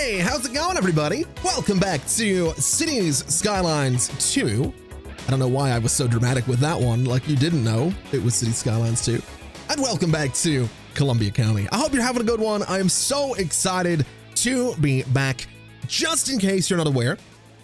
Hey, how's it going, everybody? Welcome back to Cities Skylines 2. I don't know why I was so dramatic with that one, like you didn't know it was Cities Skylines 2. And welcome back to Columbia County. I hope you're having a good one. I am so excited to be back. Just in case you're not aware,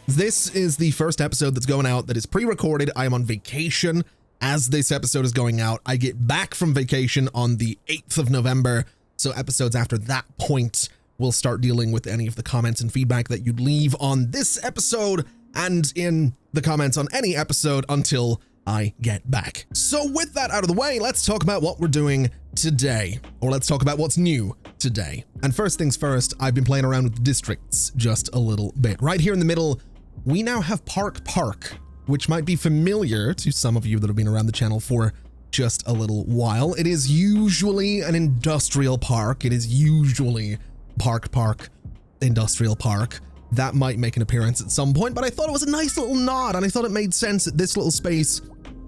this is the first episode that's going out that is pre-recorded. I am on vacation as this episode is going out. I get back from vacation on the 8th of November, so episodes after that point we'll start dealing with any of the comments and feedback that you'd leave on this episode and in the comments on any episode until I get back. So with that out of the way, let's talk about what we're doing today, or let's talk about what's new today. And first things first, I've been playing around with districts just a little bit. Right here in the middle, we now have Park, which might be familiar to some of you that have been around the channel for just a little while. It is usually an industrial park. It is usually Park Industrial Park. That might make an appearance at some point, but I thought it was a nice little nod, and I thought it made sense that this little space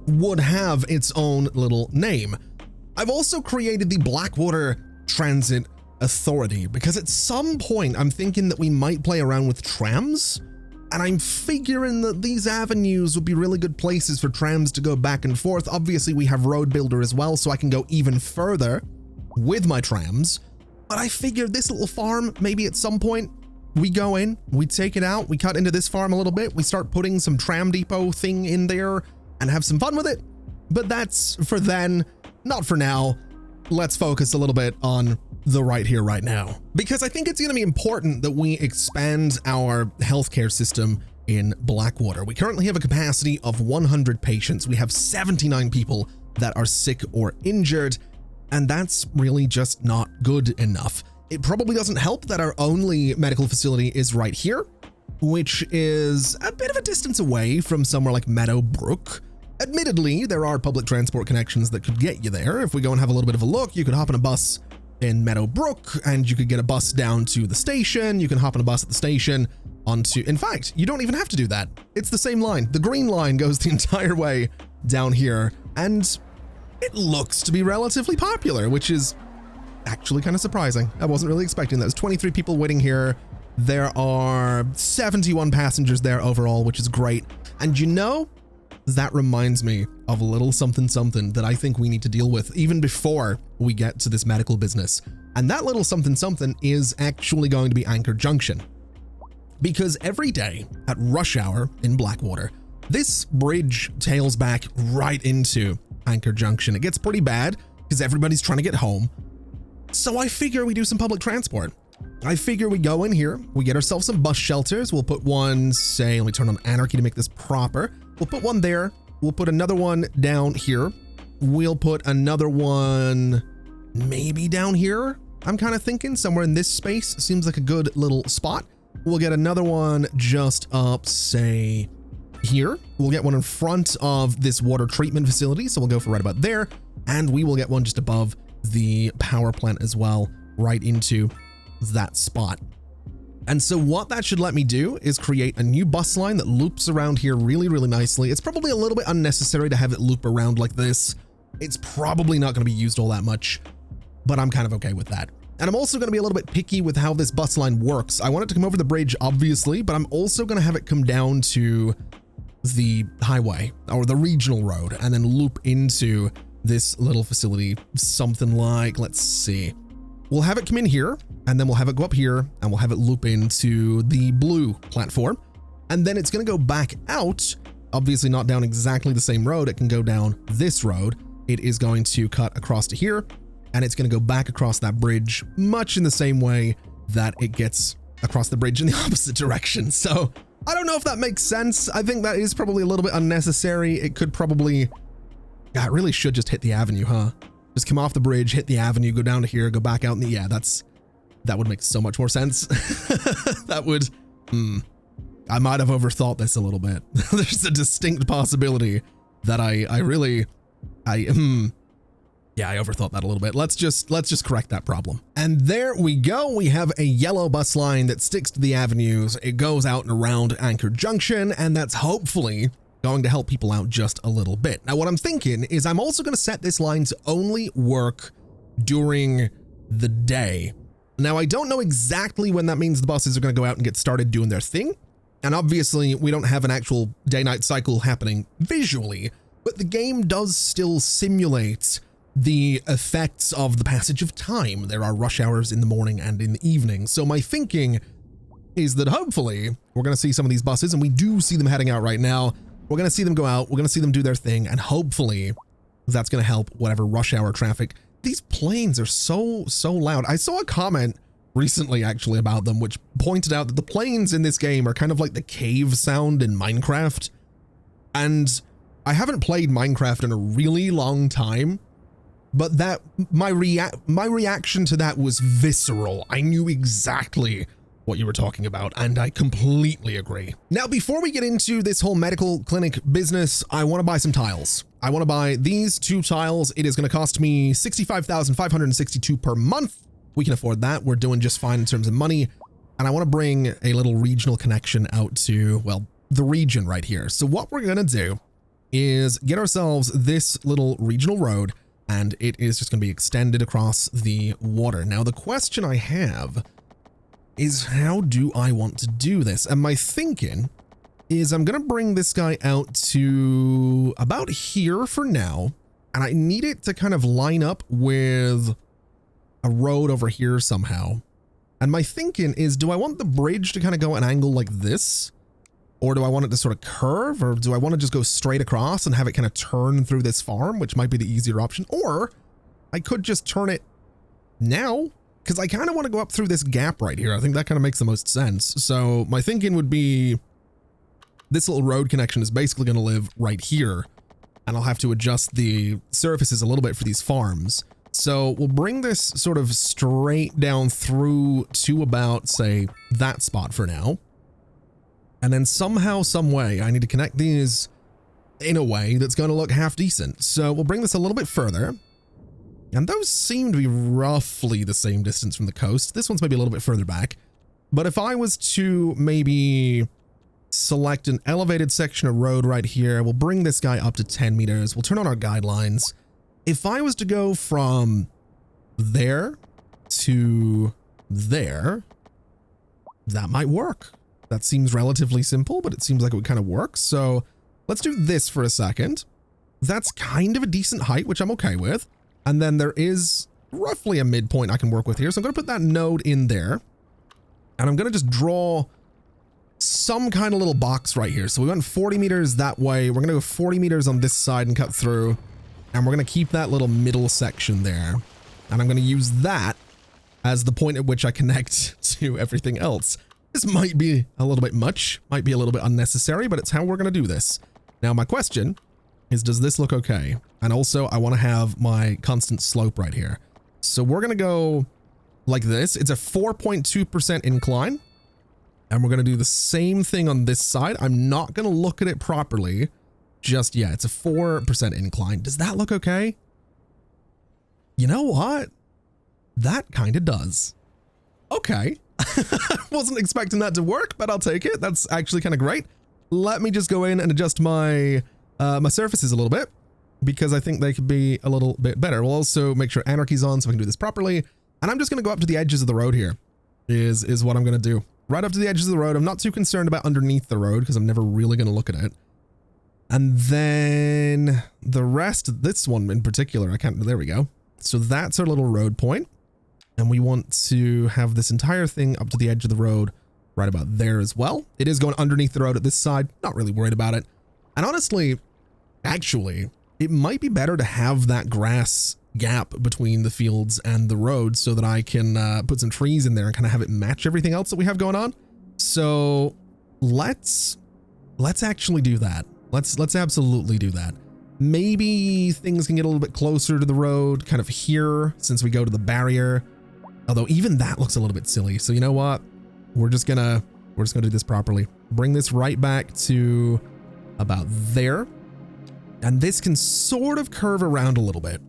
would have its own little name. I've also created the Blackwater Transit Authority because at some point I'm thinking that we might play around with trams, and I'm figuring that these avenues would be really good places for trams to go back and forth. Obviously we have Road Builder as well, so I can go even further with my trams. But I figured this little farm, maybe at some point, we go in, we take it out, we cut into this farm a little bit, we start putting some tram depot thing in there and have some fun with it. But that's for then, not for now. Let's focus a little bit on the right here, right now. Because I think it's gonna be important that we expand our healthcare system in Blackwater. We currently have a capacity of 100 patients. We have 79 people that are sick or injured, and that's really just not good enough. It probably doesn't help that our only medical facility is right here, which is a bit of a distance away from somewhere like Meadowbrook. Admittedly, there are public transport connections that could get you there. If we go and have a little bit of a look, you could hop on a bus in Meadowbrook and you could get a bus down to the station. You can hop on a bus at the station onto, in fact, you don't even have to do that. It's the same line. The green line goes the entire way down here, and it looks to be relatively popular, which is actually kind of surprising. I wasn't really expecting that. There's 23 people waiting here. There are 71 passengers there overall, which is great. And you know, that reminds me of a little something that I think we need to deal with even before we get to this medical business. And that little something is actually going to be Anchor Junction. Because every day at rush hour in Blackwater, this bridge tails back right into Anchor Junction. It gets pretty bad because everybody's trying to get home. So I figure we do some public transport. I figure we go in here, we get ourselves some bus shelters. We'll put one, say, let me turn on Anarchy to make this proper. We'll put one there. We'll put another one down here. We'll put another one maybe down here. I'm kind of thinking somewhere in this space seems like a good little spot. We'll get another one just up, say, here. We'll get one in front of this water treatment facility, so we'll go for right about there, and we will get one just above the power plant as well, right into that spot. And so what that should let me do is create a new bus line that loops around here really nicely. It's probably a little bit unnecessary to have it loop around like this. It's probably not going to be used all that much, but I'm kind of okay with that. And I'm also going to be a little bit picky with how this bus line works. I want it to come over the bridge, obviously, but I'm also going to have it come down to the highway or the regional road and then loop into this little facility, something like, let's see, we'll have it come in here and then we'll have it go up here and we'll have it loop into the blue platform, and then it's going to go back out, obviously not down exactly the same road. It can go down this road. It is going to cut across to here, and it's going to go back across that bridge much in the same way that it gets across the bridge in the opposite direction. So I don't know if that makes sense. I think that is probably a little bit unnecessary. It could probably, yeah, it really should just hit the avenue, huh? Just come off the bridge, hit the avenue, go down to here, go back out in the, yeah, that would make so much more sense. That would, I might have overthought this a little bit. There's a distinct possibility that I overthought that a little bit. Let's just correct that problem. And there we go. We have a yellow bus line that sticks to the avenues. It goes out and around Anchor Junction, and that's hopefully going to help people out just a little bit. Now, what I'm thinking is I'm also going to set this line to only work during the day. Now, I don't know exactly when that means the buses are going to go out and get started doing their thing. And obviously, we don't have an actual day-night cycle happening visually, but the game does still simulate the effects of the passage of time. There are rush hours in the morning and in the evening. So my thinking is that hopefully we're going to see some of these buses, and we do see them heading out right now. We're going to see them go out. We're going to see them do their thing. And hopefully that's going to help whatever rush hour traffic. These planes are so loud. I saw a comment recently actually about them, which pointed out that the planes in this game are kind of like the cave sound in Minecraft. And I haven't played Minecraft in a really long time, but that my reaction to that was visceral. I knew exactly what you were talking about, and I completely agree. Now, before we get into this whole medical clinic business, I want to buy some tiles. I want to buy these 2 tiles. It is going to cost me $65,562 per month. We can afford that. We're doing just fine in terms of money. And I want to bring a little regional connection out to, well, the region right here. So what we're going to do is get ourselves this little regional road, and it is just going to be extended across the water. Now, the question I have is, how do I want to do this? And my thinking is I'm going to bring this guy out to about here for now. And I need it to kind of line up with a road over here somehow. And my thinking is, do I want the bridge to kind of go an angle like this? Or do I want it to sort of curve? Or do I want to just go straight across and have it kind of turn through this farm, which might be the easier option? Or I could just turn it now, because I kind of want to go up through this gap right here. I think that kind of makes the most sense. So my thinking would be this little road connection is basically going to live right here, and I'll have to adjust the surfaces a little bit for these farms. So we'll bring this sort of straight down through to about, say, that spot for now. And then somehow, some way, I need to connect these in a way that's going to look half decent. So we'll bring this a little bit further. And those seem to be roughly the same distance from the coast. This one's maybe a little bit further back. But if I was to maybe select an elevated section of road right here, we'll bring this guy up to 10 meters. We'll turn on our guidelines. If I was to go from there to there, that might work. That seems relatively simple, but it seems like it would kind of work. So let's do this for a second. That's kind of a decent height, which I'm okay with. And then there is roughly a midpoint I can work with here. So I'm going to put that node in there. And I'm going to just draw some kind of little box right here. So we went 40 meters that way. We're going to go 40 meters on this side and cut through. And we're going to keep that little middle section there. And I'm going to use that as the point at which I connect to everything else. This might be a little bit much, might be a little bit unnecessary, but it's how we're going to do this. Now, my question is, does this look okay? And also, I want to have my constant slope right here. So we're going to go like this. It's a 4.2% incline. And we're going to do the same thing on this side. I'm not going to look at it properly just yet. It's a 4% incline. Does that look okay? You know what? That kind of does. Okay. I wasn't expecting that to work, but I'll take it. That's actually kind of great. Let me just go in and adjust my my surfaces a little bit, because I think they could be a little bit better. We'll also make sure anarchy's on so we can do this properly. And I'm just going to go up to the edges of the road here is what I'm going to do. Right up to the edges of the road. I'm not too concerned about underneath the road because I'm never really going to look at it. And then the rest, this one in particular, I can't, there we go. So that's our little road point. And we want to have this entire thing up to the edge of the road right about there as well. It is going underneath the road at this side. Not really worried about it. And honestly, actually, it might be better to have that grass gap between the fields and the road so that I can put some trees in there and kind of have it match everything else that we have going on. So let's actually do that. Let's absolutely do that. Maybe things can get a little bit closer to the road kind of here since we go to the barrier. Although even that looks a little bit silly. So you know what? We're just gonna do this properly. Bring this right back to about there. And this can sort of curve around a little bit.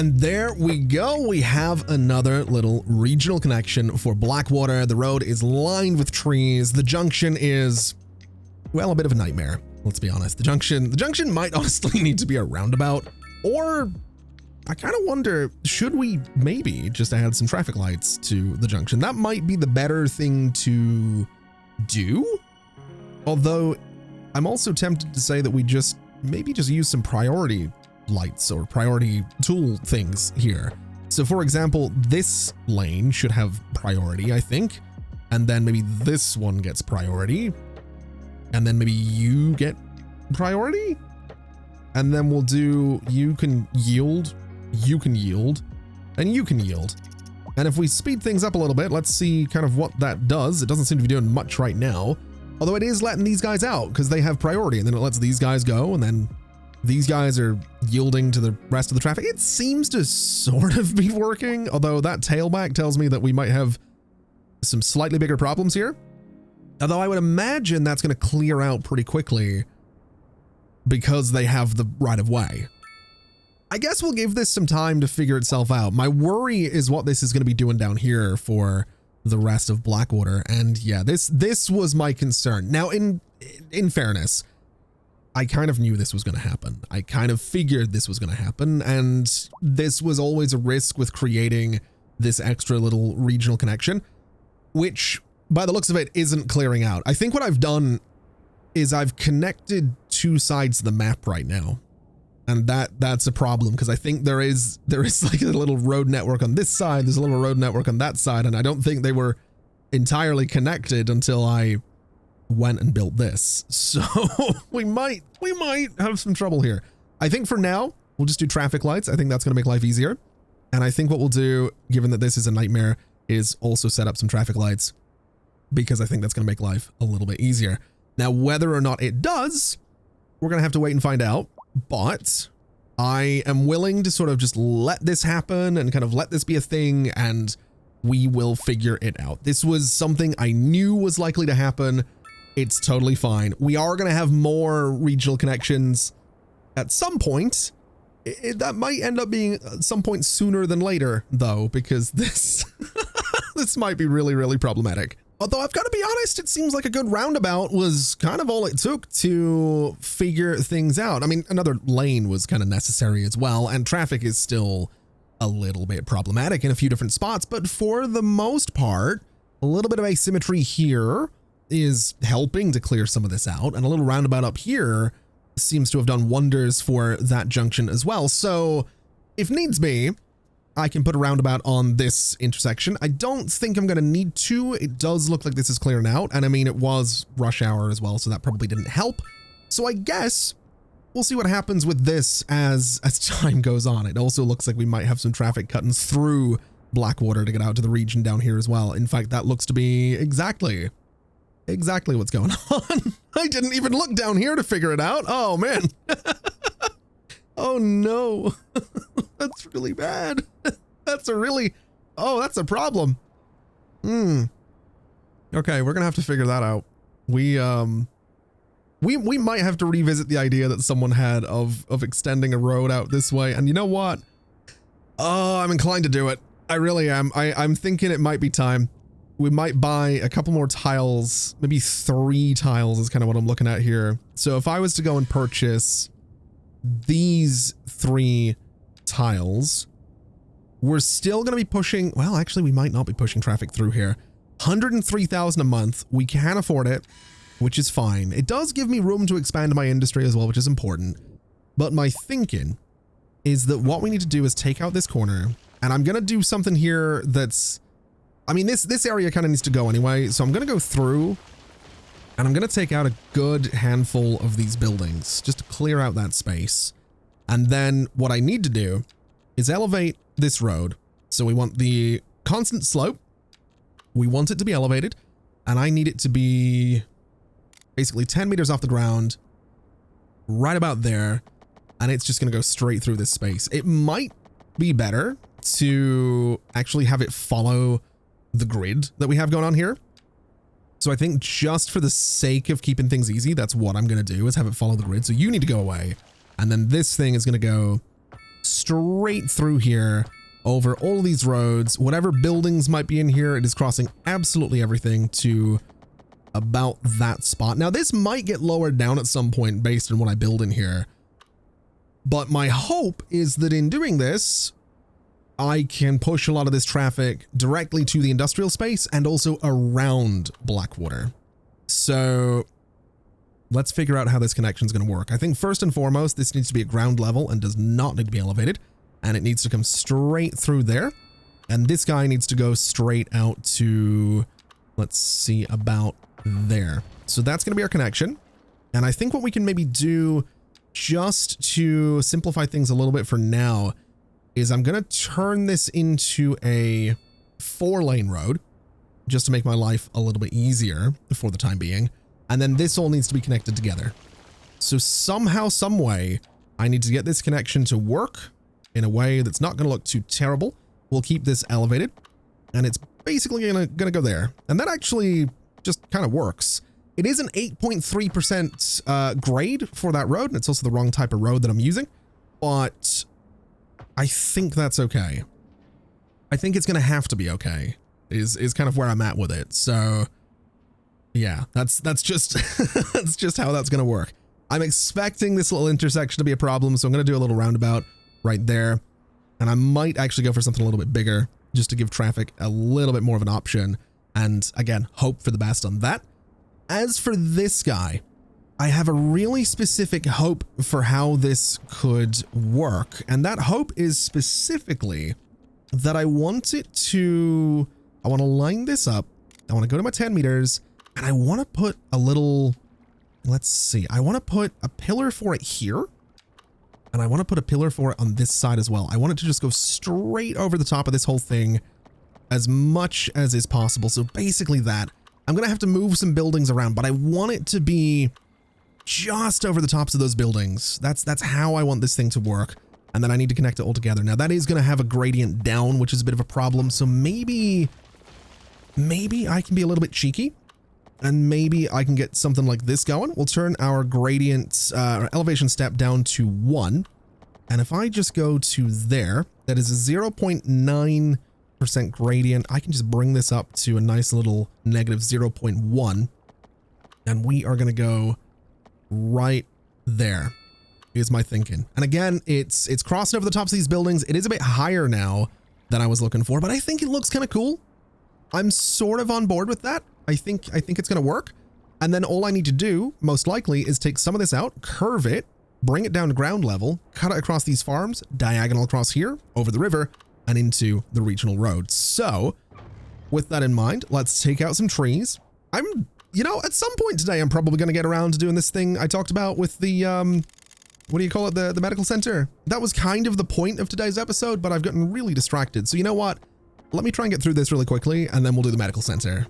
And there we go. We have another little regional connection for Blackwater. The road is lined with trees. The junction is, well, a bit of a nightmare. Let's be honest. The junction might honestly need to be a roundabout, or I kind of wonder, should we maybe just add some traffic lights to the junction? That might be the better thing to do. Although I'm also tempted to say that we maybe just use some priority lights or priority tool things here. So for example, this lane should have priority, I think. And then maybe this one gets priority. And then maybe you get priority. And then we'll do, you can yield, and you can yield. And if we speed things up a little bit, let's see kind of what that does. It doesn't seem to be doing much right now. Although it is letting these guys out because they have priority, and then it lets these guys go, and then these guys are yielding to the rest of the traffic. It seems to sort of be working, although that tailback tells me that we might have some slightly bigger problems here. Although I would imagine that's going to clear out pretty quickly because they have the right of way. I guess we'll give this some time to figure itself out. My worry is what this is going to be doing down here for the rest of Blackwater. And yeah, this was my concern. Now, in fairness, I kind of knew this was going to happen. I kind of figured this was going to happen, and this was always a risk with creating this extra little regional connection, which by the looks of it isn't clearing out. I think what I've done is I've connected two sides of the map right now. And that's a problem because I think there is like a little road network on this side. There's a little road network on that side. And I don't think they were entirely connected until I went and built this. So we might have some trouble here. I think for now, we'll just do traffic lights. I think that's going to make life easier. And I think what we'll do, given that this is a nightmare, is also set up some traffic lights because I think that's going to make life a little bit easier. Now, whether or not it does, we're going to have to wait and find out. But I am willing to sort of just let this happen and kind of let this be a thing, and we will figure it out. This was something I knew was likely to happen. It's totally fine. We are going to have more regional connections at some point. That might end up being at some point sooner than later, though, because this this might be really, really problematic. Although I've got to be honest, it seems like a good roundabout was kind of all it took to figure things out. I mean, another lane was kind of necessary as well, and traffic is still a little bit problematic in a few different spots, but for the most part, a little bit of asymmetry here is helping to clear some of this out, and a little roundabout up here seems to have done wonders for that junction as well. So if needs be, I can put a roundabout on this intersection. I don't think I'm going to need to. It does look like this is clearing out. And I mean, it was rush hour as well, so that probably didn't help. So I guess we'll see what happens with this as time goes on. It also looks like we might have some traffic cutting through Blackwater to get out to the region down here as well. In fact, that looks to be exactly what's going on. I didn't even look down here to figure it out. Oh, man. Oh, no. That's really bad. That's a problem. Okay, we're gonna have to figure that out. We might have to revisit the idea that someone had of extending a road out this way. And you know what? Oh, I'm inclined to do it. I really am. I'm thinking it might be time. We might buy a couple more tiles, maybe 3 tiles is kind of what I'm looking at here. So if I was to go and purchase these 3 tiles, we're still going to be pushing, well, actually we might not be pushing traffic through here. 103,000 a month. We can afford it, which is fine. It does give me room to expand my industry as well, which is important. But my thinking is that what we need to do is take out this corner, and I'm going to do something here that's, I mean, this area kind of needs to go anyway. So I'm going to go through and I'm going to take out a good handful of these buildings just to clear out that space. And then what I need to do is elevate this road. So we want the constant slope. We want it to be elevated, and I need it to be basically 10 meters off the ground, right about there. And it's just going to go straight through this space. It might be better to actually have it follow the grid that we have going on here. So I think just for the sake of keeping things easy, that's what I'm going to do, is have it follow the grid. So you need to go away. And then this thing is going to go straight through here over all these roads. Whatever buildings might be in here, it is crossing absolutely everything to about that spot. Now, this might get lowered down at some point based on what I build in here. But my hope is that in doing this, I can push a lot of this traffic directly to the industrial space and also around Blackwater. So let's figure out how this connection is going to work. I think first and foremost, this needs to be at ground level and does not need to be elevated. And it needs to come straight through there. And this guy needs to go straight out to, let's see, about there. So that's going to be our connection. And I think what we can maybe do just to simplify things a little bit for now is I'm going to turn this into a 4-lane road just to make my life a little bit easier for the time being. And then this all needs to be connected together. So somehow, some way, I need to get this connection to work in a way that's not going to look too terrible. We'll keep this elevated and it's basically gonna go there. And that actually just kind of works. It is an 8.3% grade for that road, and it's also the wrong type of road that I'm using, but I think that's okay. I think it's gonna have to be okay, is kind of where I'm at with it. So yeah, that's just that's just how that's gonna work. I'm expecting this little intersection to be a problem, so I'm gonna do a little roundabout right there, and I might actually go for something a little bit bigger just to give traffic a little bit more of an option, and again, hope for the best on that. As for this guy, I have a really specific hope for how this could work, and that hope is specifically that I want to line this up, I want to go to my 10 meters, and I want to put a little, let's see, I want to put a pillar for it here, and I want to put a pillar for it on this side as well. I want it to just go straight over the top of this whole thing as much as is possible. So basically that. I'm going to have to move some buildings around, but I want it to be just over the tops of those buildings. That's how I want this thing to work. And then I need to connect it all together. Now that is going to have a gradient down, which is a bit of a problem. So maybe I can be a little bit cheeky and maybe I can get something like this going. We'll turn our gradient, our elevation step down to 1. And if I just go to there, that is a 0.9% gradient. I can just bring this up to a nice little negative 0.1. And we are going to go right there is my thinking. And again, it's crossing over the tops of these buildings. It is a bit higher now than I was looking for, but I think it looks kind of cool. I'm sort of on board with that. I think it's going to work. And then all I need to do, most likely, is take some of this out, curve it, bring it down to ground level, cut it across these farms, diagonal across here, over the river, and into the regional road. So with that in mind, let's take out some trees. You know, at some point today, I'm probably going to get around to doing this thing I talked about with the, what do you call it? The medical center. That was kind of the point of today's episode, but I've gotten really distracted. So you know what? Let me try and get through this really quickly, and then we'll do the medical center.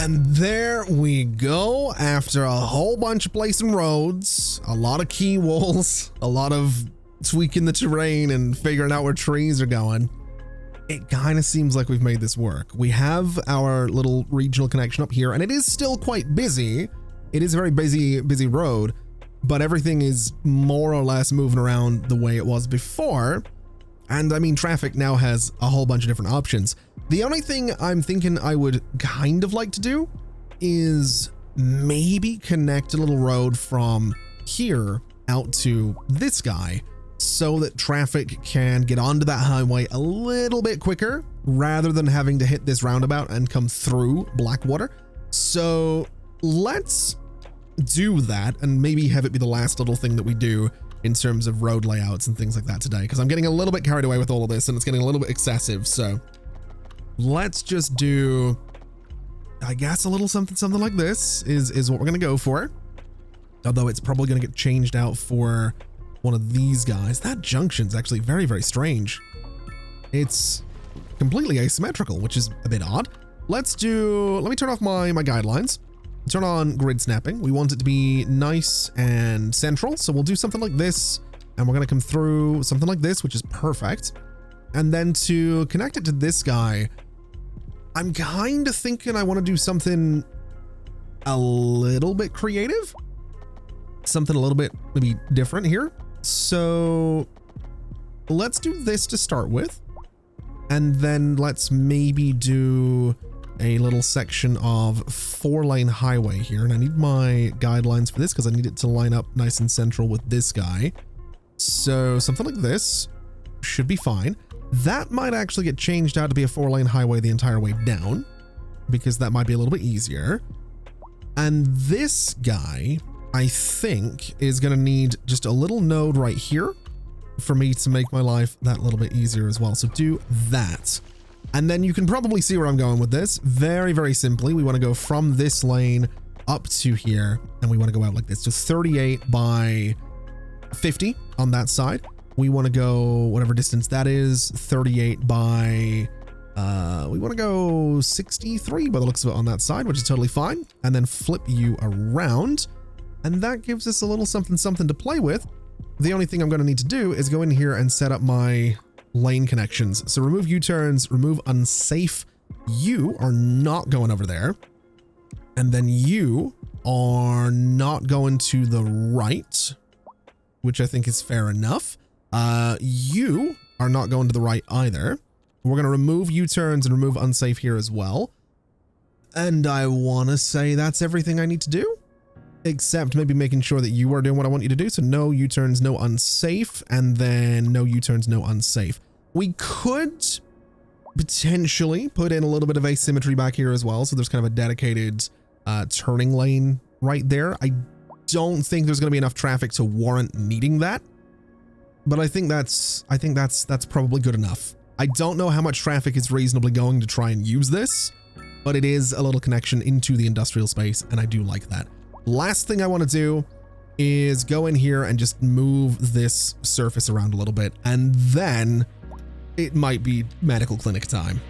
And there we go. After a whole bunch of placing roads, a lot of key walls, a lot of tweaking the terrain and figuring out where trees are going, it kind of seems like we've made this work. We have our little regional connection up here, and it is still quite busy, It is a very busy road, but everything is more or less moving around the way it was before. And I mean, traffic now has a whole bunch of different options. The only thing I'm thinking I would kind of like to do is maybe connect a little road from here out to this guy so that traffic can get onto that highway a little bit quicker rather than having to hit this roundabout and come through Blackwater. So let's do that and maybe have it be the last little thing that we do in terms of road layouts and things like that today, because I'm getting a little bit carried away with all of this and it's getting a little bit excessive. So let's just do, I guess, a little something like this is what we're going to go for. Although it's probably going to get changed out for one of these guys. That junction's actually very, very strange. It's completely asymmetrical, which is a bit odd. Let me turn off my guidelines. Turn on grid snapping. We want it to be nice and central. So we'll do something like this, and we're going to come through something like this, which is perfect. And then to connect it to this guy, I'm kind of thinking I want to do something a little bit creative. Something a little bit maybe different here. So let's do this to start with. And then let's maybe do a little section of 4-lane highway here. And I need my guidelines for this because I need it to line up nice and central with this guy. So something like this should be fine. That might actually get changed out to be a 4-lane highway the entire way down, because that might be a little bit easier. And this guy, I think, is going to need just a little node right here for me to make my life that little bit easier as well. So do that. And then you can probably see where I'm going with this. Very, very simply, we want to go from this lane up to here, and we want to go out like this. So 38 by 50 on that side. We want to go whatever distance that is, 38 by, we want to go 63 by the looks of it on that side, which is totally fine. And then flip you around. And that gives us a little something to play with. The only thing I'm going to need to do is go in here and set up my lane connections. So remove U-turns, remove unsafe. You are not going over there. And then you are not going to the right, which I think is fair enough. You are not going to the right either. We're going to remove U-turns and remove unsafe here as well. And I want to say that's everything I need to do, except maybe making sure that you are doing what I want you to do. So no U-turns, no unsafe, and then no U-turns, no unsafe. We could potentially put in a little bit of asymmetry back here as well. So there's kind of a dedicated turning lane right there. I don't think there's going to be enough traffic to warrant needing that, but I think that's probably good enough. I don't know how much traffic is reasonably going to try and use this, but it is a little connection into the industrial space, and I do like that. Last thing I want to do is go in here and just move this surface around a little bit, and then it might be medical clinic time.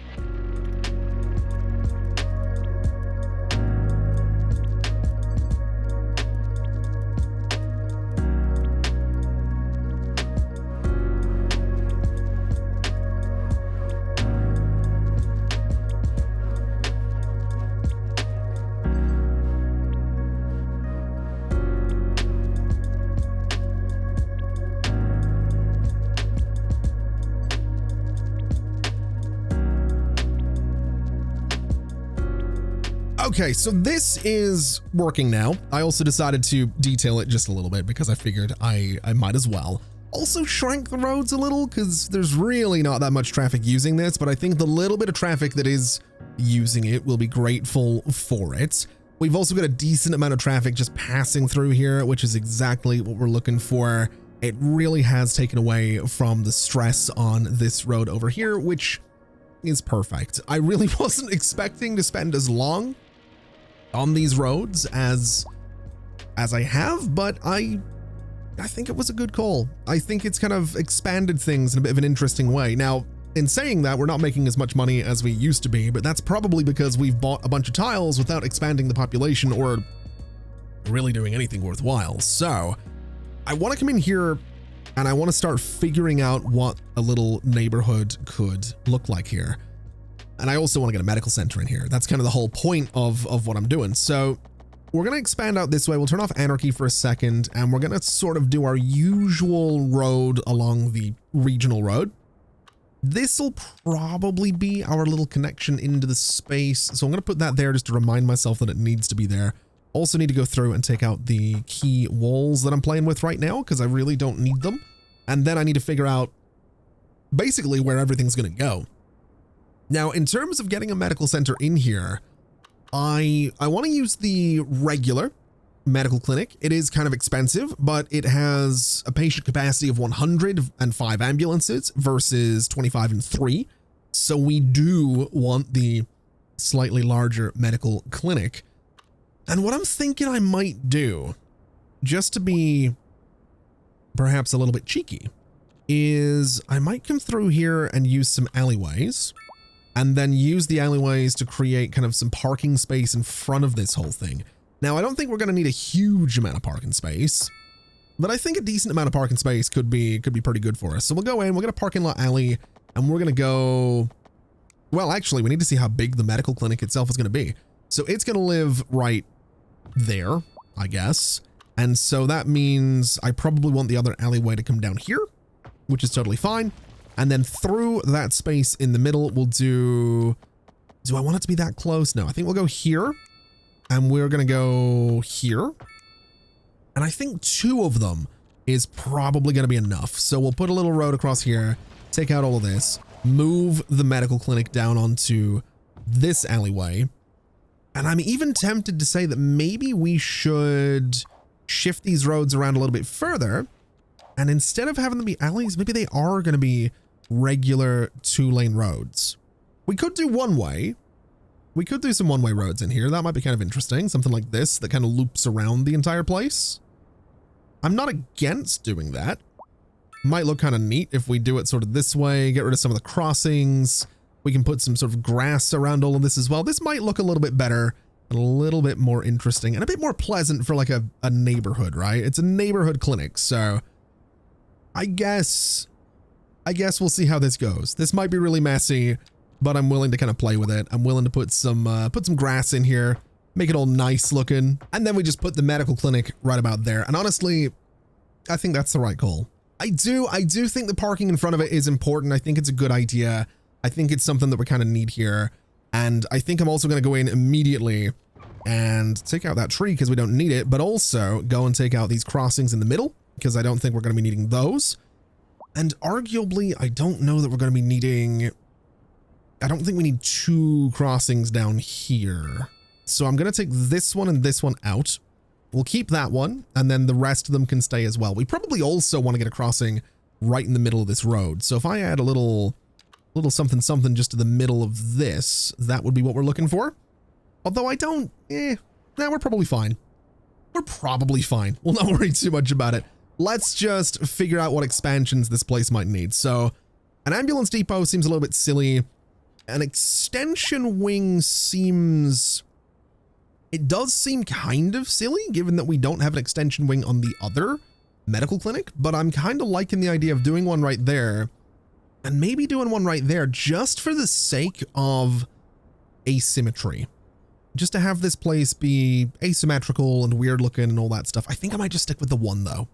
Okay, so this is working now. I also decided to detail it just a little bit because I figured I might as well. Also shrank the roads a little because there's really not that much traffic using this, but I think the little bit of traffic that is using it will be grateful for it. We've also got a decent amount of traffic just passing through here, which is exactly what we're looking for. It really has taken away from the stress on this road over here, which is perfect. I really wasn't expecting to spend as long on these roads as I have, but I think it was a good call. I think it's kind of expanded things in a bit of an interesting way. Now, in saying that, we're not making as much money as we used to be, but that's probably because we've bought a bunch of tiles without expanding the population or really doing anything worthwhile. So I want to come in here and I want to start figuring out what a little neighborhood could look like here. And I also want to get a medical center in here. That's kind of the whole point of what I'm doing. So we're going to expand out this way. We'll turn off anarchy for a second, and we're going to sort of do our usual road along the regional road. This will probably be our little connection into the space. So I'm going to put that there just to remind myself that it needs to be there. Also need to go through and take out the key walls that I'm playing with right now, because I really don't need them. And then I need to figure out basically where everything's going to go. Now, in terms of getting a medical center in here, I want to use the regular medical clinic. It is kind of expensive, but it has a patient capacity of 105 ambulances versus 25 and 3. So we do want the slightly larger medical clinic. And what I'm thinking I might do, just to be perhaps a little bit cheeky, is I might come through here and use some alleyways, and then use the alleyways to create kind of some parking space in front of this whole thing. Now, I don't think we're going to need a huge amount of parking space, but I think a decent amount of parking space could be pretty good for us. So we'll go in, we'll get a parking lot alley, and we're going to go, well, actually, we need to see how big the medical clinic itself is going to be. So it's going to live right there, I guess. And so that means I probably want the other alleyway to come down here, which is totally fine. And then through that space in the middle, we'll do I want it to be that close? No, I think we'll go here, and we're going to go here. And I think 2 of them is probably going to be enough. So we'll put a little road across here, take out all of this, move the medical clinic down onto this alleyway. And I'm even tempted to say that maybe we should shift these roads around a little bit further. And instead of having them be alleys, maybe they are going to be regular 2-lane roads. We could do one way. We could do some one-way roads in here. That might be kind of interesting. Something like this that kind of loops around the entire place. I'm not against doing that. Might look kind of neat if we do it sort of this way, get rid of some of the crossings. We can put some sort of grass around all of this as well. This might look a little bit better, a little bit more interesting, and a bit more pleasant for like a neighborhood, right? It's a neighborhood clinic, so I guess we'll see how this goes. This might be really messy, but I'm willing to kind of play with it. I'm willing to put some grass in here, make it all nice looking, and then we just put the medical clinic right about there. And honestly, I think that's the right call. I do think the parking in front of it is important. I think it's a good idea. I think it's something that we kind of need here. And I think I'm also going to go in immediately and take out that tree because we don't need it, but also go and take out these crossings in the middle because I don't think we're going to be needing those. And arguably, I don't know that we're going to be needing, I don't think we need 2 crossings down here. So I'm going to take this one and this one out. We'll keep that one, and then the rest of them can stay as well. We probably also want to get a crossing right in the middle of this road. So if I add a little something just to the middle of this, that would be what we're looking for. Although I don't, we're probably fine. We're probably fine. We'll not worry too much about it. Let's just figure out what expansions this place might need. So an ambulance depot seems a little bit silly. An extension wing seems, it does seem kind of silly given that we don't have an extension wing on the other medical clinic, but I'm kind of liking the idea of doing one right there and maybe doing one right there just for the sake of asymmetry. Just to have this place be asymmetrical and weird looking and all that stuff. I think I might just stick with the one though.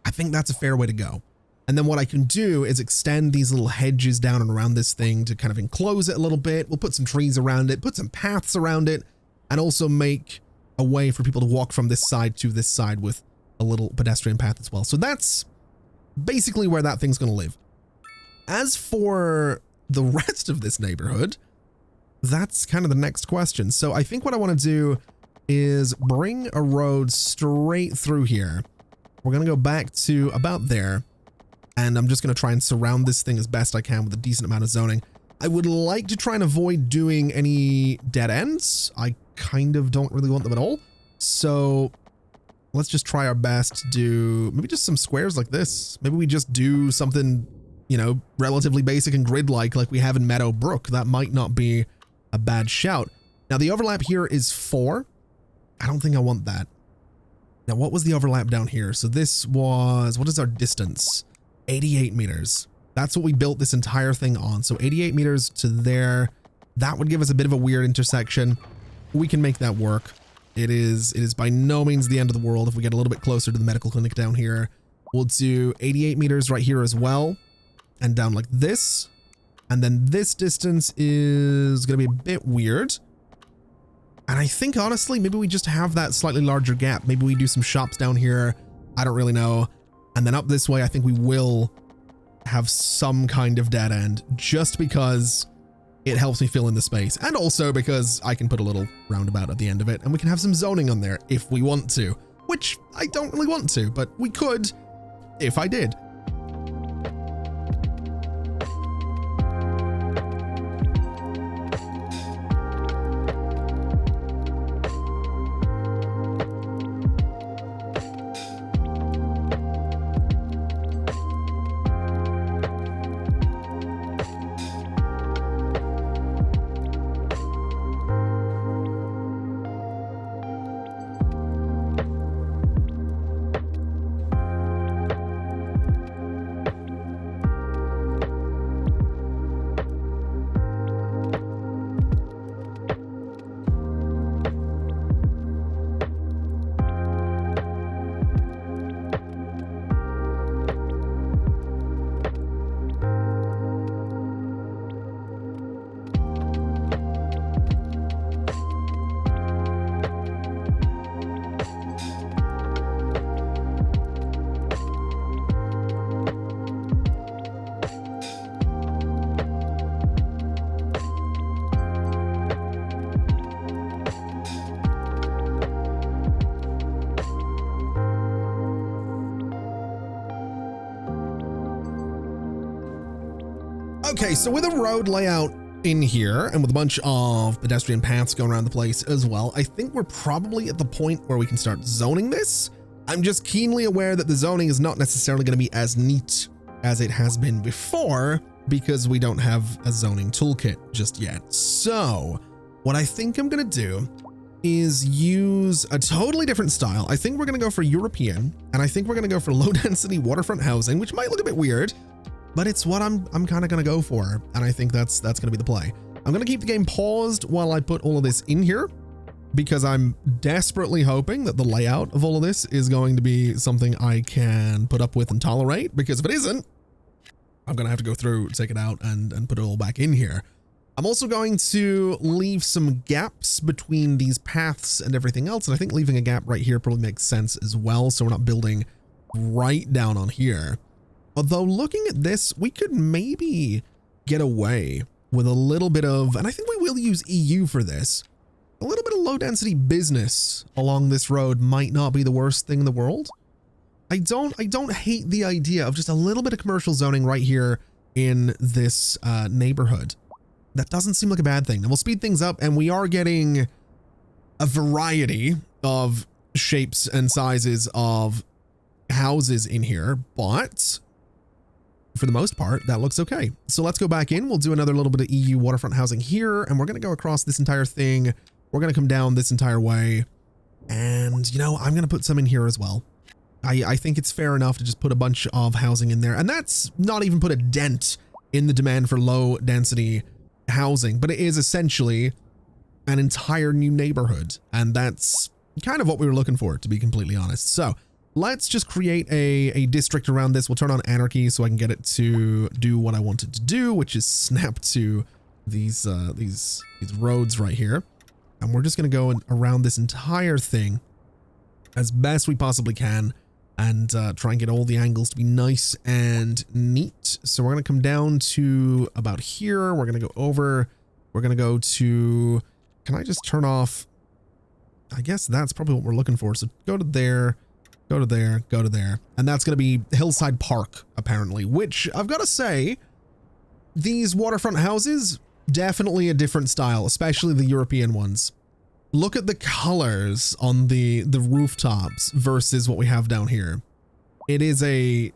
I think that's a fair way to go. And then what I can do is extend these little hedges down and around this thing to kind of enclose it a little bit. We'll put some trees around it, put some paths around it, and also make a way for people to walk from this side to this side with a little pedestrian path as well. So that's basically where that thing's going to live. As for the rest of this neighborhood, that's kind of the next question. So I think what I want to do is bring a road straight through here. We're going to go back to about there, and I'm just going to try and surround this thing as best I can with a decent amount of zoning. I would like to try and avoid doing any dead ends. I kind of don't really want them at all. So let's just try our best to do maybe just some squares like this. Maybe we just do something, you know, relatively basic and grid-like we have in Meadowbrook. That might not be a bad shout. Now the overlap here is 4. I don't think I want that. Now what was the overlap down here? So this was, what is our distance? 88 meters. That's what we built this entire thing on. So 88 meters to there. That would give us a bit of a weird intersection. We can make that work. It is by no means the end of the world if we get a little bit closer to the medical clinic down here. We'll do 88 meters right here as well, and down like this. And then this distance is going to be a bit weird. And I think, honestly, maybe we just have that slightly larger gap. Maybe we do some shops down here. I don't really know. And then up this way, I think we will have some kind of dead end just because it helps me fill in the space. And also because I can put a little roundabout at the end of it and we can have some zoning on there if we want to, which I don't really want to, but we could if I did. Okay, so with a road layout in here and with a bunch of pedestrian paths going around the place as well, I think we're probably at the point where we can start zoning this. I'm just keenly aware that the zoning is not necessarily going to be as neat as it has been before because we don't have a zoning toolkit just yet. So what I think I'm going to do is use a totally different style. I think we're going to go for European, and I think we're going to go for low density waterfront housing, which might look a bit weird, but it's what I'm kind of going to go for. And I think that's going to be the play. I'm going to keep the game paused while I put all of this in here because I'm desperately hoping that the layout of all of this is going to be something I can put up with and tolerate, because if it isn't, I'm going to have to go through, take it out and put it all back in here. I'm also going to leave some gaps between these paths and everything else. And I think leaving a gap right here probably makes sense as well. So we're not building right down on here. Although looking at this, we could maybe get away with a little bit of, and I think we will use EU for this, a little bit of low density business along this road might not be the worst thing in the world. I don't hate the idea of just a little bit of commercial zoning right here in this neighborhood. That doesn't seem like a bad thing. And we'll speed things up, and we are getting a variety of shapes and sizes of houses in here, but for the most part, that looks okay. So let's go back in. We'll do another little bit of EU waterfront housing here, and we're going to go across this entire thing. We're going to come down this entire way. And, you know, I'm going to put some in here as well. I think it's fair enough to just put a bunch of housing in there. And that's not even put a dent in the demand for low density housing, but it is essentially an entire new neighborhood. And that's kind of what we were looking for, to be completely honest. So let's just create a district around this. We'll turn on anarchy so I can get it to do what I want it to do, which is snap to these roads right here. And we're just going to go around this entire thing as best we possibly can and try and get all the angles to be nice and neat. So we're going to come down to about here. We're going to go over. We're going to go to, can I just turn off? I guess that's probably what we're looking for. So go to there. Go to there, go to there. And that's going to be Hillside Park, apparently, which I've got to say, these waterfront houses, definitely a different style, especially the European ones. Look at the colors on the rooftops versus what we have down here. It is a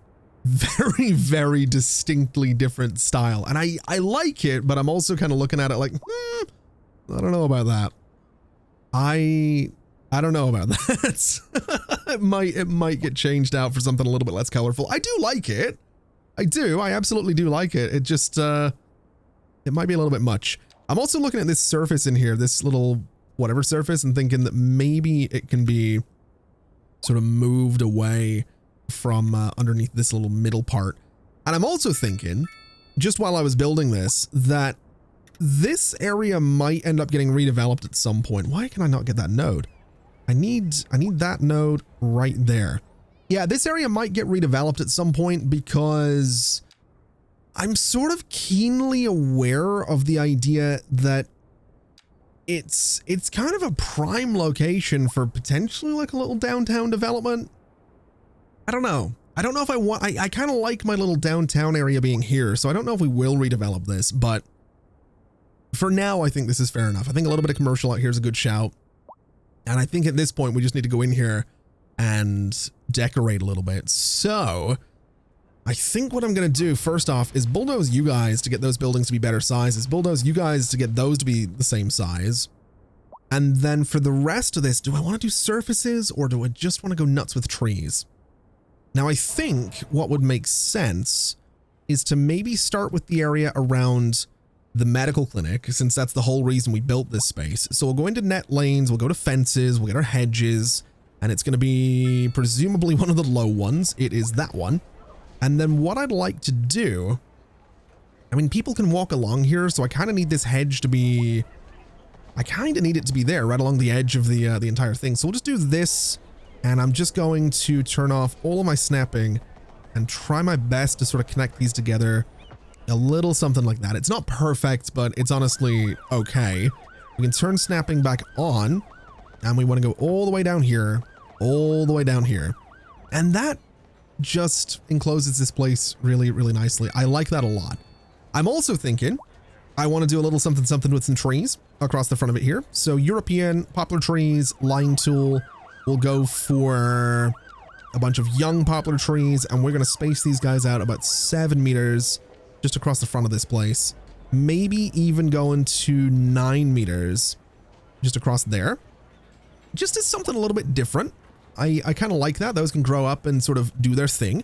very, very distinctly different style. And I like it, but I'm also kind of looking at it like, I don't know about that. I don't know about that. It might get changed out for something a little bit less colorful. I do like it. I do. I absolutely do like it. It just, it might be a little bit much. I'm also looking at this surface in here, this little whatever surface and thinking that maybe it can be sort of moved away from underneath this little middle part. And I'm also thinking, just while I was building this, that this area might end up getting redeveloped at some point. Why can I not get that node? I need that node right there. Yeah, this area might get redeveloped at some point because I'm sort of keenly aware of the idea that it's kind of a prime location for potentially like a little downtown development. I don't know. I don't know if I want, I kind of like my little downtown area being here, so I don't know if we will redevelop this, but for now, I think this is fair enough. I think a little bit of commercial out here is a good shout. And I think at this point, we just need to go in here and decorate a little bit. So I think what I'm going to do first off is bulldoze you guys to get those buildings to be better sizes, bulldoze you guys to get those to be the same size. And then for the rest of this, do I want to do surfaces or do I just want to go nuts with trees? Now, I think what would make sense is to maybe start with the area around the medical clinic, since that's the whole reason we built this space. So we'll go into net lanes, we'll go to fences, we'll get our hedges, and it's going to be presumably one of the low ones. It is that one. And then what I'd like to do, I mean, people can walk along here, so I kind of need this hedge to be, I kind of need it to be there right along the edge of the entire thing. So we'll just do this, and I'm just going to turn off all of my snapping and try my best to sort of connect these together. A little something like that. It's not perfect, but it's honestly okay. We can turn snapping back on, and we want to go all the way down here, all the way down here. And that just encloses this place really, really nicely. I like that a lot. I'm also thinking I want to do a little something something with some trees across the front of it here. So European poplar trees, line tool. We'll go for a bunch of young poplar trees, and we're going to space these guys out about 7 meters just across the front of this place. Maybe even going to 9 meters just across there. Just as something a little bit different. I kind of like that. Those can grow up and sort of do their thing.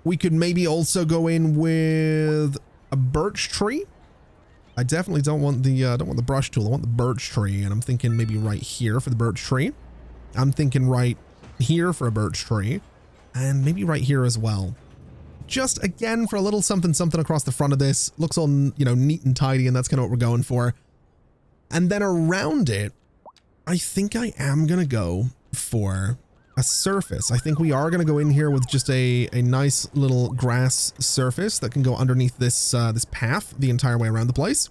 We could maybe also go in with a birch tree. I definitely don't want the brush tool. I want the birch tree, and I'm thinking maybe right here for the birch tree. I'm thinking right here for a birch tree, and maybe right here as well. Just again for a little something something across the front of this. Looks all, you know, neat and tidy, and that's kind of what we're going for. And then around it, I think I am gonna go for a surface. I think we are gonna go in here with just a nice little grass surface that can go underneath this this path the entire way around the place.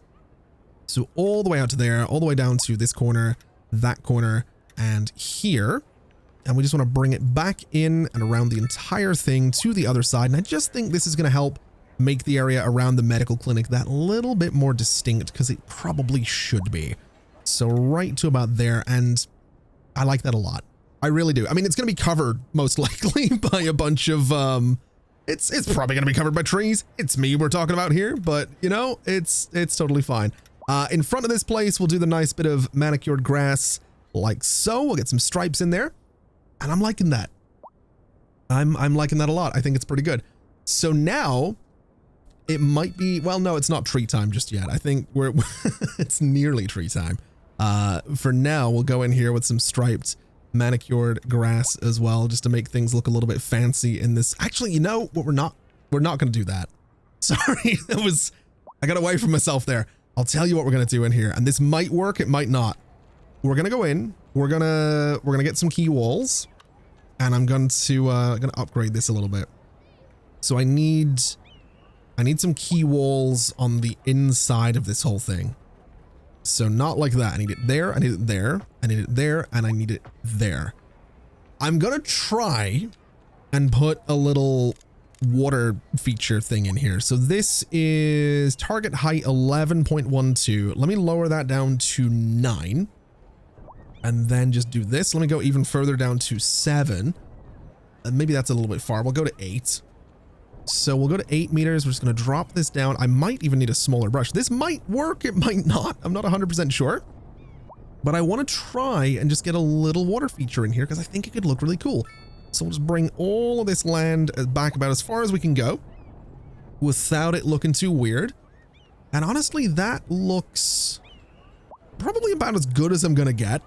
So all the way out to there, all the way down to this corner, that corner, and here. And we just want to bring it back in and around the entire thing to the other side. And I just think this is going to help make the area around the medical clinic that little bit more distinct, because it probably should be. So right to about there. And I like that a lot. I really do. I mean, it's going to be covered most likely by a bunch of, it's probably going to be covered by trees. It's me we're talking about here, but you know, it's totally fine. In front of this place, we'll do the nice bit of manicured grass like so. We'll get some stripes in there. And I'm liking that. I'm liking that a lot. I think it's pretty good. So now it might be, well, no, it's not tree time just yet. I think it's nearly tree time. For now, we'll go in here with some striped manicured grass as well, just to make things look a little bit fancy in this. Actually, you know what? We're not going to do that. Sorry. I got away from myself there. I'll tell you what we're going to do in here, and this might work. It might not. We're going to go in. We're gonna get some key walls, and I'm going to upgrade this a little bit. So I need some key walls on the inside of this whole thing. So not like that. I need it there. I need it there. I need it there, and I need it there. I'm gonna try and put a little water feature thing in here. So this is target height 11.12. Let me lower that down to 9. And then just do this. Let me go even further down to 7. Maybe that's a little bit far. We'll go to 8. So we'll go to 8 meters. We're just going to drop this down. I might even need a smaller brush. This might work. It might not. I'm not 100% sure. But I want to try and just get a little water feature in here because I think it could look really cool. So we'll just bring all of this land back about as far as we can go without it looking too weird. And honestly, that looks probably about as good as I'm gonna get.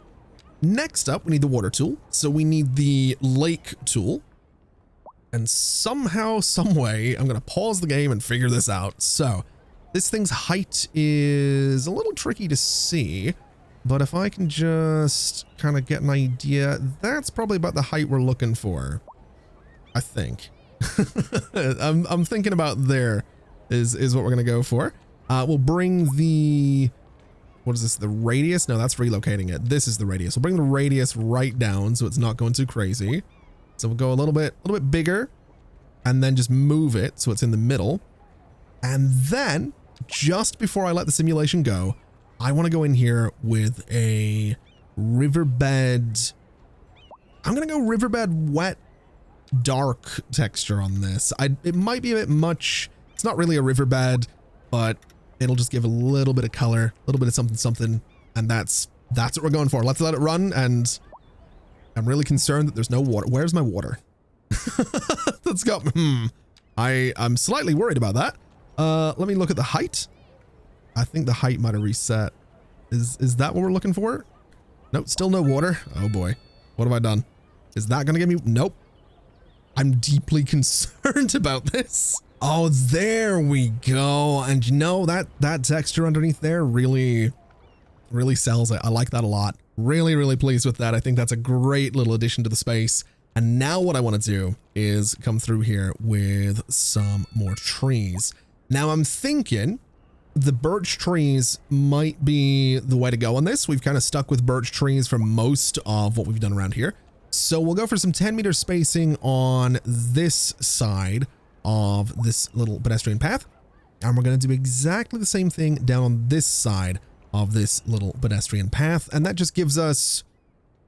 Next up, we need the water tool. So we need the lake tool. And somehow, some way, I'm gonna pause the game and figure this out. So this thing's height is a little tricky to see, but if I can just kind of get an idea, that's probably about the height we're looking for, I think. I'm thinking about there is what we're gonna go for. We'll bring the, what is this, the radius? No, that's relocating it. This is the radius. We'll bring the radius right down so it's not going too crazy. So we'll go a little bit bigger and then just move it so it's in the middle. And then just before I let the simulation go, I want to go in here with a riverbed. I'm going to go riverbed wet dark texture on this. It might be a bit much. It's not really a riverbed, but it'll just give a little bit of color, a little bit of something, and that's what we're going for. Let's let it run, and I'm really concerned that there's no water. Where's my water? Let's go. I'm slightly worried about that. Let me look at the height. I think the height might have reset. Is that what we're looking for? Nope, still no water. Oh boy. What have I done? Is that gonna get me? Nope. I'm deeply concerned about this. Oh, there we go. And you know, that texture underneath there really sells it. I like that a lot. Really pleased with that. I think that's a great little addition to the space. And now what I want to do is come through here with some more trees. Now I'm thinking the birch trees might be the way to go on this. We've kind of stuck with birch trees for most of what we've done around here. So we'll go for some 10-meter spacing on this side of this little pedestrian path. And we're going to do exactly the same thing down on this side of this little pedestrian path. And that just gives us,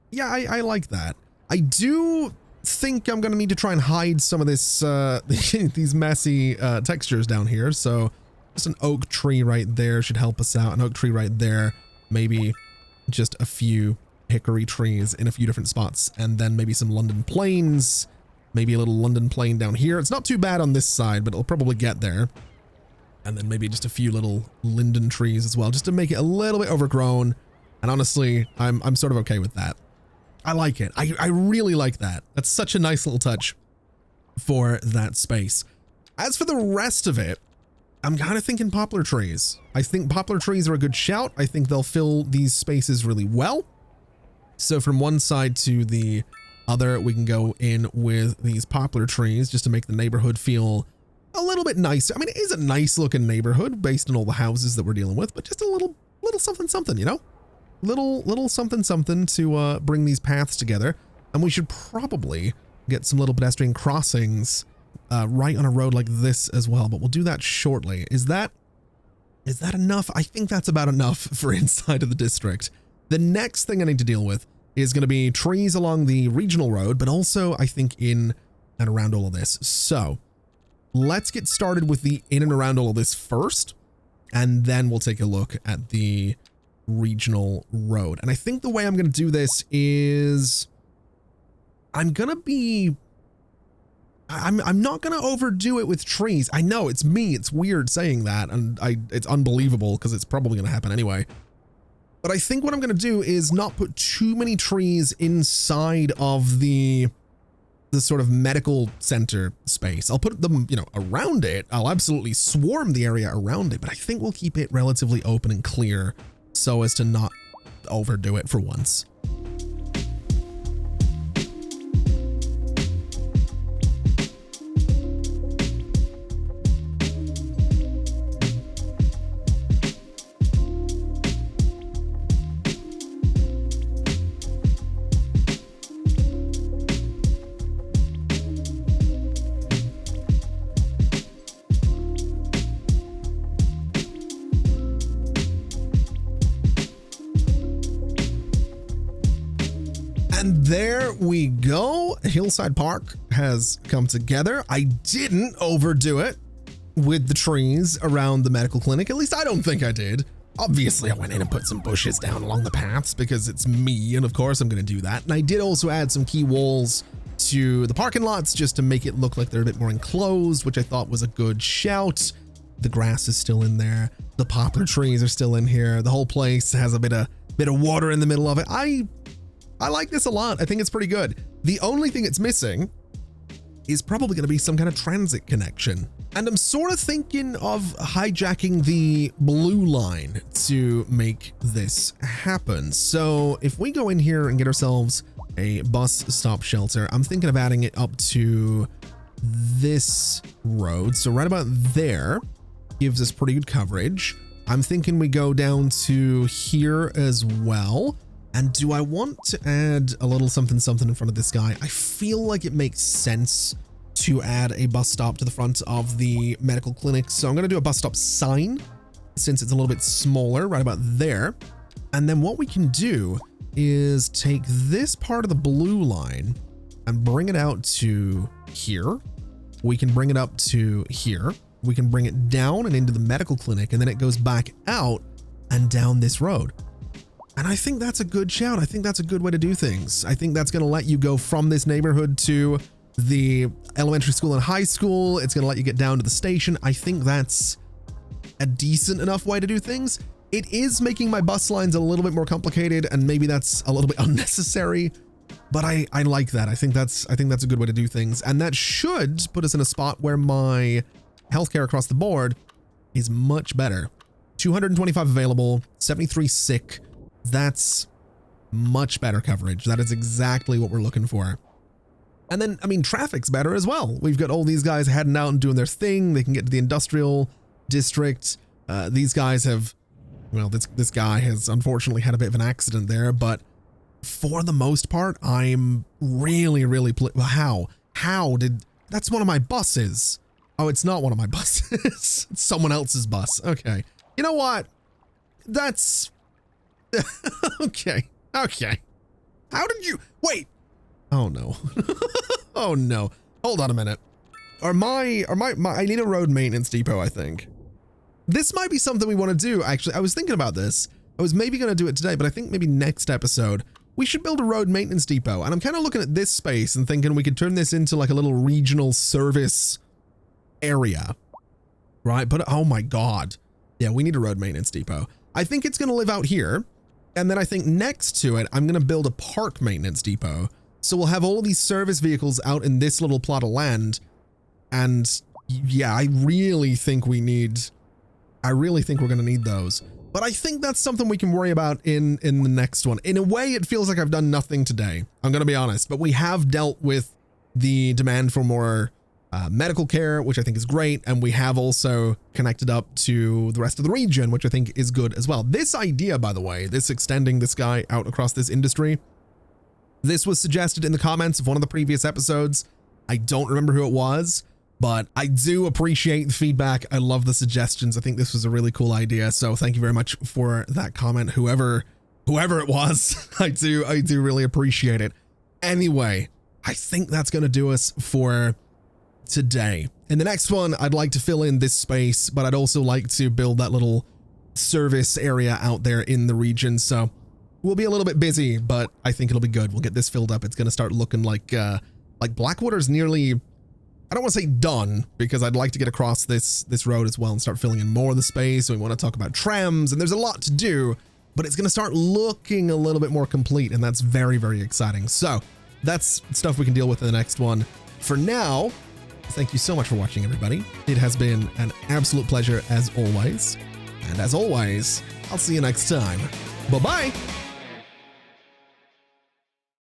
yeah, I like that. I do think I'm going to need to try and hide some of this, these messy textures down here. So just an oak tree right there should help us out. An oak tree right there. Maybe just a few hickory trees in a few different spots. And then maybe some London planes. Maybe a little London plane down here. It's not too bad on this side, but it'll probably get there. And then maybe just a few little linden trees as well, just to make it a little bit overgrown. And honestly, I'm sort of okay with that. I like it. I really like that. That's such a nice little touch for that space. As for the rest of it, I'm kind of thinking poplar trees. I think poplar trees are a good shout. I think they'll fill these spaces really well. So from one side to the other, we can go in with these poplar trees just to make the neighborhood feel a little bit nicer. I mean, it is a nice looking neighborhood based on all the houses that we're dealing with, but just a little something, you know? Little something to bring these paths together. And we should probably get some little pedestrian crossings right on a road like this as well, but we'll do that shortly. Is that enough? I think that's about enough for inside of the district. The next thing I need to deal with is going to be trees along the regional road, but also I think in and around all of this. So let's get started with the in and around all of this first, and then we'll take a look at the regional road. And I think the way I'm going to do this is I'm not going to overdo it with trees. I know it's me. It's weird saying that, and it's unbelievable because it's probably going to happen anyway. But I think what I'm going to do is not put too many trees inside of the sort of medical center space. I'll put them, you know, around it. I'll absolutely swarm the area around it, but I think we'll keep it relatively open and clear so as to not overdo it for once. And there we go. Hillside Park has come together. I didn't overdo it with the trees around the medical clinic. At least I don't think I did. Obviously, I went in and put some bushes down along the paths because it's me, and of course I'm going to do that. And I did also add some key walls to the parking lots just to make it look like they're a bit more enclosed, which I thought was a good shout. The grass is still in there. The poplar trees are still in here. The whole place has a bit of water in the middle of it. I like this a lot. I think it's pretty good. The only thing it's missing is probably going to be some kind of transit connection. And I'm sort of thinking of hijacking the blue line to make this happen. So if we go in here and get ourselves a bus stop shelter, I'm thinking of adding it up to this road. So right about there gives us pretty good coverage. I'm thinking we go down to here as well. And do I want to add a little something in front of this guy? I feel like it makes sense to add a bus stop to the front of the medical clinic. So I'm going to do a bus stop sign since it's a little bit smaller right about there. And then what we can do is take this part of the blue line and bring it out to here. We can bring it up to here. We can bring it down and into the medical clinic, and then it goes back out and down this road. And I think that's a good shout. I think that's a good way to do things. I think that's going to let you go from this neighborhood to the elementary school and high school. It's going to let you get down to the station. I think that's a decent enough way to do things. It is making my bus lines a little bit more complicated, and maybe that's a little bit unnecessary, but I like that. I think that's a good way to do things. And that should put us in a spot where my healthcare across the board is much better. 225 available, 73 sick. That's much better coverage. That is exactly what we're looking for. And then, I mean, traffic's better as well. We've got all these guys heading out and doing their thing. They can get to the industrial district. These guys have, well, this guy has unfortunately had a bit of an accident there, but for the most part, I'm really, how did, that's one of my buses. Oh, it's not one of my buses. It's someone else's bus. Okay. You know what? That's okay. How did you wait? Oh no. Oh no. Hold on a minute. I need a road maintenance depot, I think. This might be something we want to do. Actually, I was thinking about this. I was maybe going to do it today, but I think maybe next episode we should build a road maintenance depot. And I'm kind of looking at this space and thinking we could turn this into like a little regional service area, right? But oh my God. Yeah, we need a road maintenance depot. I think it's going to live out here. And then I think next to it, I'm going to build a park maintenance depot. So we'll have all of these service vehicles out in this little plot of land. And yeah, I really think we're going to need those. But I think that's something we can worry about in the next one. In a way, it feels like I've done nothing today. I'm going to be honest, but we have dealt with the demand for more medical care, which I think is great. And we have also connected up to the rest of the region, which I think is good as well. This idea, by the way, this extending this guy out across this industry, this was suggested in the comments of one of the previous episodes. I don't remember who it was, but I do appreciate the feedback. I love the suggestions. I think this was a really cool idea. So thank you very much for that comment. Whoever it was, I do really appreciate it. Anyway, I think that's going to do us for today. In the next one, I'd like to fill in this space, but I'd also like to build that little service area out there in the region. So we'll be a little bit busy, but I think it'll be good. We'll get this filled up. It's going to start looking like Blackwater's nearly, I don't want to say done, because I'd like to get across this road as well and start filling in more of the space. We want to talk about trams, and there's a lot to do, but it's going to start looking a little bit more complete, and that's very, very exciting. So that's stuff we can deal with in the next one. For now, thank you so much for watching, everybody. It has been an absolute pleasure as always. And as always, I'll see you next time. Bye-bye.